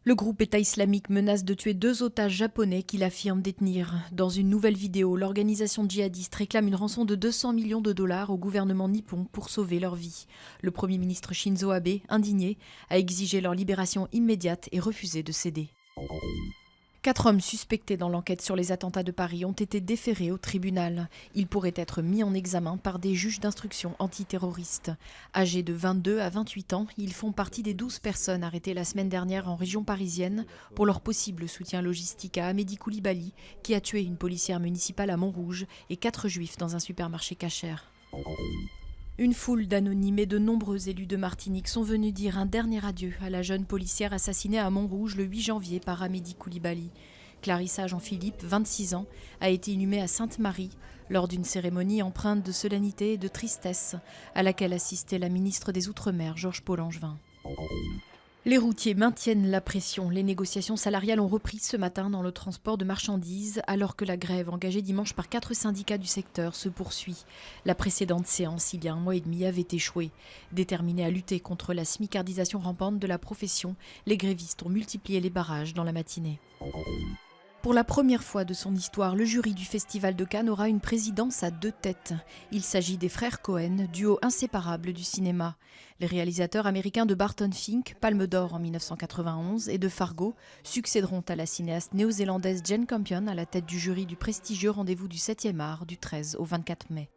Le groupe État islamique menace de tuer 2 otages japonais qu'il affirme détenir. Dans une nouvelle vidéo, l'organisation djihadiste réclame une rançon de 200 millions de dollars au gouvernement nippon pour sauver leur vie. Le Premier ministre Shinzo Abe, indigné, a exigé leur libération immédiate et refusé de céder. 4 hommes suspectés dans l'enquête sur les attentats de Paris ont été déférés au tribunal. Ils pourraient être mis en examen par des juges d'instruction antiterroristes. Âgés de 22 à 28 ans, ils font partie des 12 personnes arrêtées la semaine dernière en région parisienne pour leur possible soutien logistique à Amédi Koulibaly, qui a tué une policière municipale à Montrouge et 4 juifs dans un supermarché cachère. Une foule d'anonymes et de nombreux élus de Martinique sont venus dire un dernier adieu à la jeune policière assassinée à Montrouge le 8 janvier par Amédi Koulibaly. Clarissa Jean-Philippe, 26 ans, a été inhumée à Sainte-Marie lors d'une cérémonie empreinte de solennité et de tristesse à laquelle assistait la ministre des Outre-mer, Georges Paul-Langevin. Les routiers maintiennent la pression. Les négociations salariales ont repris ce matin dans le transport de marchandises alors que la grève engagée dimanche par 4 syndicats du secteur se poursuit. La précédente séance, il y a 1 mois et demi, avait échoué. Déterminés à lutter contre la smicardisation rampante de la profession, les grévistes ont multiplié les barrages dans la matinée. Pour la première fois de son histoire, le jury du Festival de Cannes aura une présidence à 2 têtes. Il s'agit des frères Cohen, duo inséparable du cinéma. Les réalisateurs américains de Barton Fink, Palme d'Or en 1991, et de Fargo succéderont à la cinéaste néo-zélandaise Jane Campion à la tête du jury du prestigieux rendez-vous du 7e art du 13 au 24 mai.